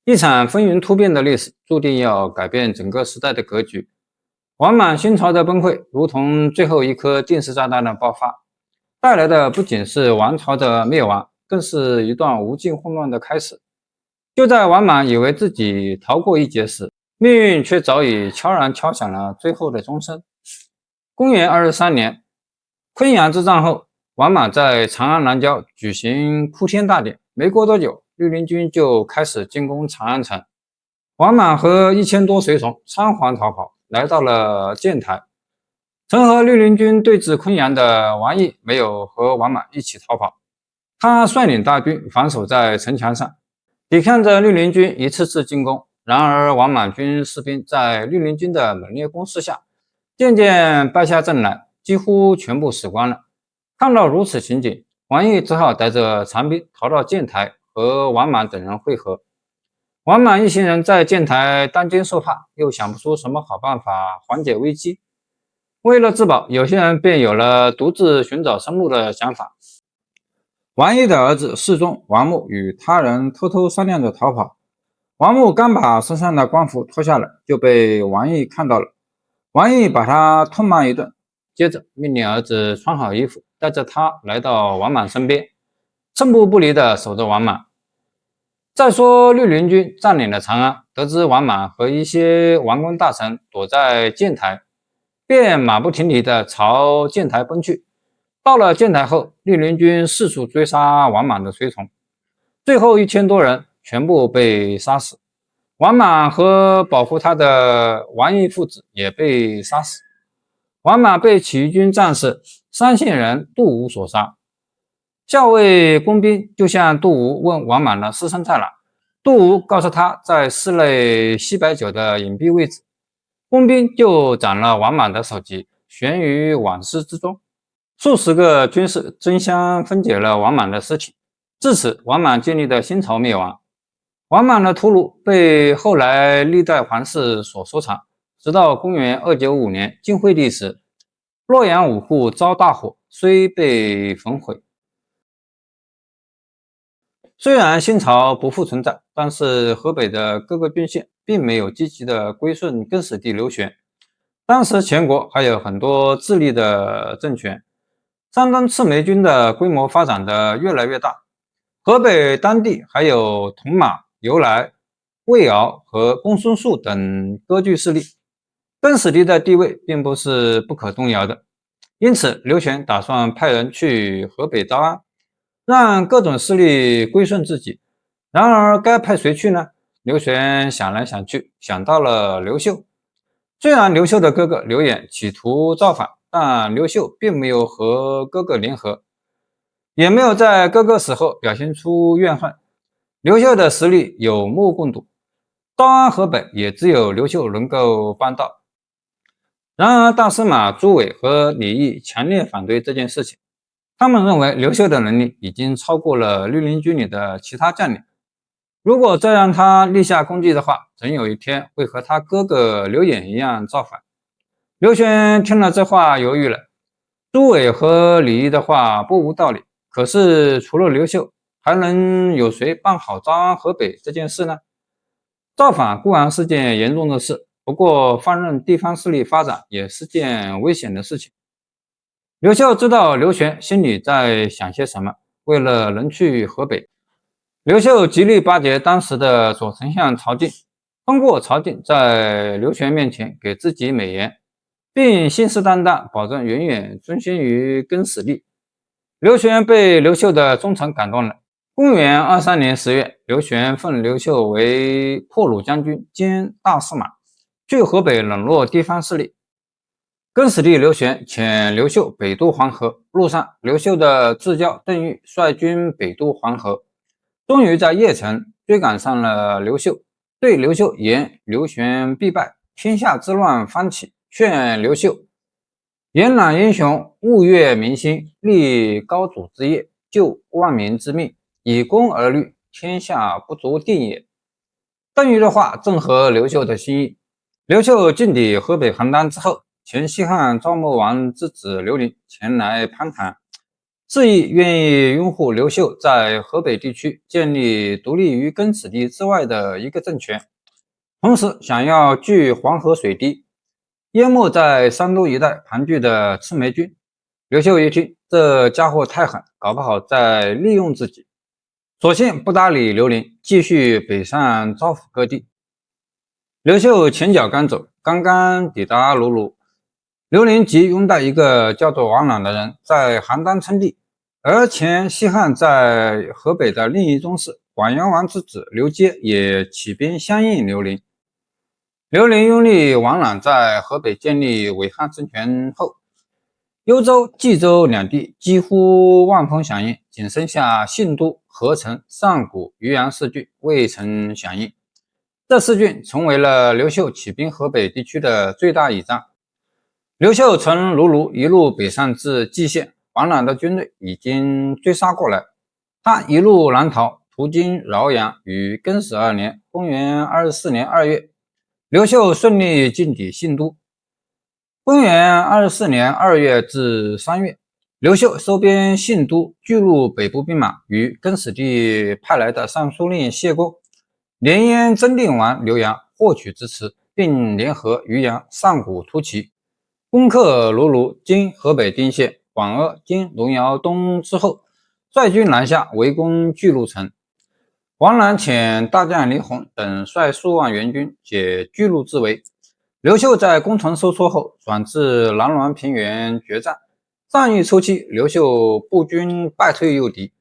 一场风云突变的历史，注定要改变整个时代的格局。王莽新朝的崩溃，如同最后一颗定时炸弹的爆发，带来的不仅是王朝的灭亡，更是一段无尽混乱的开始。就在王莽以为自己逃过一劫时，命运却早已悄然敲响了最后的钟声。公元23年，昆阳之战后，王莽在长安南郊举行哭天大典，没过多久，绿林军就开始进攻长安城。王莽和1000多随从仓皇逃跑，来到了建台。曾和绿林军对峙昆阳的王毅没有和王莽一起逃跑，他率领大军防守在城墙上，抵抗着绿林军一次次进攻。然而，王莽军士兵在绿林军的猛烈攻势下，渐渐败下阵来，几乎全部死光了。看到如此情景，王毅只好带着残兵逃到建台，和王莽等人会合。王莽一行人在建台担惊受怕，又想不出什么好办法缓解危机。为了自保，有些人便有了独自寻找生路的想法。王毅的儿子世宗王穆与他人偷偷商量着逃跑。王穆刚把身上的官服脱下来，就被王毅看到了。王毅把他痛骂一顿，接着命令儿子穿好衣服，带着他来到王莽身边，寸步不离地守着王莽。再说绿林军占领了长安，得知王莽和一些王公大臣躲在建台，便马不停蹄地朝建台奔去。到了建台后，绿林军四处追杀王莽的随从，最后1000多人全部被杀死。王莽和保护他的王毅父子也被杀死。王莽被起义军战士山县人杜武所杀。校尉工兵就向杜武问王莽的尸身在哪，杜武告诉他在室内西北角的隐蔽位置。工兵就斩了王莽的首级，悬于瓦室之中。数十个军士争相分解了王莽的尸体，至此王莽建立的新朝灭亡。王莽的屠戮被后来历代皇室所收藏，直到公元295年晋惠帝时，洛阳武库遭大火，虽被焚毁。虽然新朝不复存在，但是河北的各个郡县并没有积极的归顺更始帝刘玄。当时全国还有很多自立的政权，山东赤眉军的规模发展的越来越大。河北当地还有铜马、由来、魏敖和公孙述等割据势力，更始帝的地位并不是不可动摇的。因此，刘玄打算派人去河北招安，让各种势力归顺自己。然而，该派谁去呢？刘玄想来想去，想到了刘秀。虽然刘秀的哥哥刘演企图造反，但刘秀并没有和哥哥联合，也没有在哥哥死后表现出怨恨。刘秀的实力有目共睹，招安河北也只有刘秀能够办到。然而，大司马朱伟和李毅强烈反对这件事情，他们认为刘秀的能力已经超过了绿林军里的其他将领，如果再让他立下功绩的话，总有一天会和他哥哥刘演一样造反。刘玄听了这话犹豫了，朱伟和李毅的话不无道理，可是除了刘秀，还能有谁办好招安河北这件事呢？造反固然是件严重的事，不过放任地方势力发展也是件危险的事情。刘秀知道刘玄心里在想些什么，为了能去河北，刘秀极力巴结当时的左丞相曹敬，通过曹敬在刘玄面前给自己美言，并信誓旦旦保证远远尊先于更始帝。刘玄被刘秀的忠诚感动了。公元23年10月，刘玄奉刘秀为破虏将军兼大司马，去河北笼络地方势力。更始帝刘玄遣刘秀北渡黄河，路上刘秀的至交邓禹率军北渡黄河，终于在邺城追赶上了刘秀，对刘秀言刘玄必败，天下之乱方起，劝刘秀延揽英雄，物悦民心，立高祖之业，救万民之命，以功而虑，天下不足定也。邓禹的话正合刘秀的心意。刘秀进抵河北邯郸之后，前西汉赵穆王之子刘伶前来攀谈，示意愿意拥护刘秀在河北地区建立独立于更始帝之外的一个政权，同时想要据黄河水堤，淹没在山东一带盘踞的赤眉军。刘秀一听，这家伙太狠，搞不好在利用自己，索性不搭理刘伶，继续北上招抚各地。刘秀前脚刚走，刚刚抵达卢卢，刘伶即拥戴一个叫做王朗的人在邯郸称帝，而前西汉在河北的另一宗室广阳王之子刘阶也起兵相应刘伶。刘伶拥立王朗在河北建立伪汉政权后，幽州、冀州两地几乎望风响应，仅剩下信都、合成、上谷、渔阳4郡未曾响应。这4郡成为了刘秀起兵河北地区的最大倚仗。刘秀从卢卢一路北上至蓟县，王朗的军队已经追杀过来。他一路南逃，途经饶阳，于更始2年（公元24年2月），刘秀顺利进抵信都。公元24年2月至3月，刘秀收编信都巨鹿北部兵马，与更始帝派来的尚书令谢公联燕真定王刘阳，获取支持，并联合渔阳、上谷突骑，攻克卢卢（今河北丁县）、广阿（今龙窑东）之后，率军南下围攻巨鹿城。王朗遣大将李弘等率数万援军解巨鹿之围。刘秀在攻城受挫后，转至南滦平原决战。战役初期，刘秀步军败退诱敌，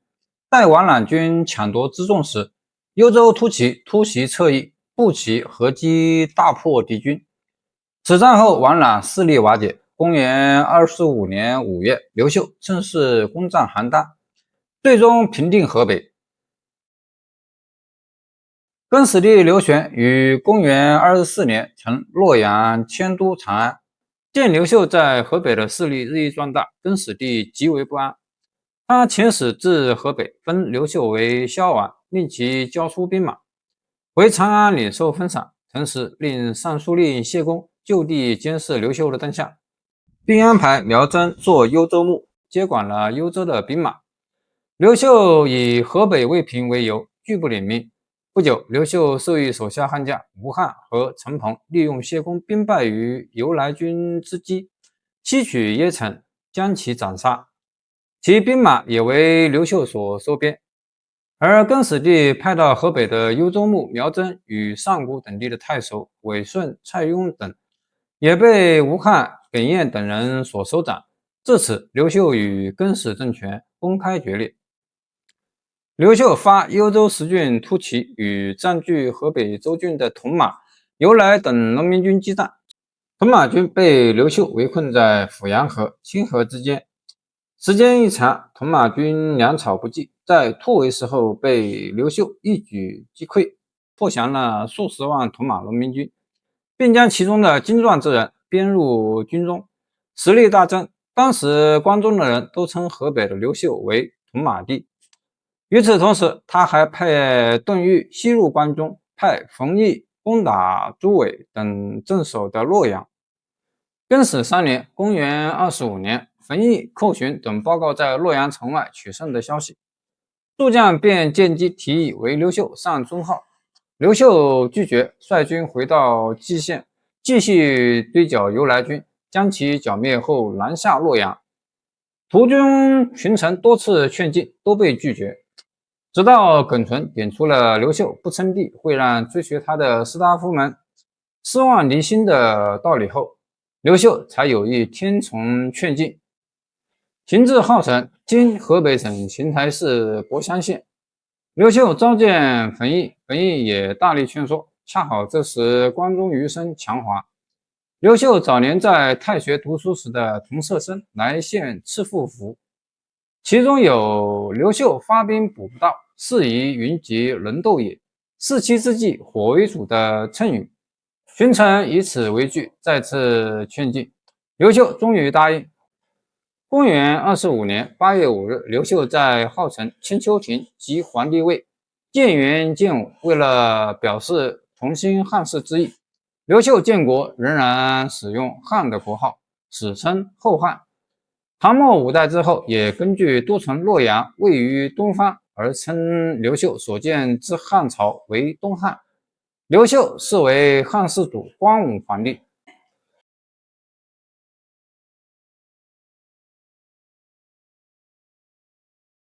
待王朗军抢夺辎重时，幽州突骑突袭侧翼，步骑合击大破敌军。此战后，王朗势力瓦解。公元25年5月，刘秀趁势攻占邯郸，最终平定河北。更始帝刘玄于公元24年从洛阳迁都长安，见刘秀在河北的势力日益壮大，更始帝极为不安。他遣使至河北，封刘秀为萧王，令其交出兵马，回长安领受封赏，同时令尚书令谢公就地监视刘秀的动向，并安排苗征做幽州牧，接管了幽州的兵马。刘秀以河北未平为由，拒不领命。不久，刘秀授意手下悍将吴汉和陈鹏利用谢公兵败于由来军之机，西取邺城，将其斩杀。其兵马也为刘秀所收编。而更始帝派到河北的幽州牧苗征与上谷等地的太守韦顺、蔡邕等，也被吴汉、耿彦等人所收斩。至此，刘秀与更始政权公开决裂。刘秀发幽州10郡突骑与占据河北州郡的铜马、由来等农民军激战，铜马军被刘秀围困在阜阳河、清河之间。时间一长，铜马军粮草不济，在突围时候被刘秀一举击溃，破降了数十万铜马农民军，并将其中的精壮之人编入军中，实力大增。当时关中的人都称河北的刘秀为铜马帝。与此同时，他还派邓愈西入关中，派冯异攻打朱伟等镇守的洛阳。更始3年（公元25年），冯异、寇寻等报告在洛阳城外取胜的消息，诸将便见机提议为刘秀上尊号。刘秀拒绝，率军回到蓟县，继续追剿由来军，将其剿灭后南下洛阳。途中群臣多次劝进，都被拒绝。直到耿纯点出了刘秀不称帝会让追随他的士大夫们失望离心的道理后，刘秀才有意听从劝进。行至郜城（今河北省邢台市博乡县），刘秀召见冯异，冯异也大力劝说。恰好这时关中余生强华，刘秀早年在太学读书时的同舍生来献赐赋符，其中有刘秀发兵捕不到，是以云集能斗也，弑妻之计火为主的谶语。群臣以此为据，再次劝进，刘秀终于答应。公元25年8月5日，刘秀在郜城千秋亭即皇帝位，建元建武。为了表示同心汉室之意，刘秀建国仍然使用汉的国号，史称后汉。唐末五代之后，也根据都城洛阳位于东方，而称刘秀所建之汉朝为东汉。刘秀是为汉世祖光武皇帝，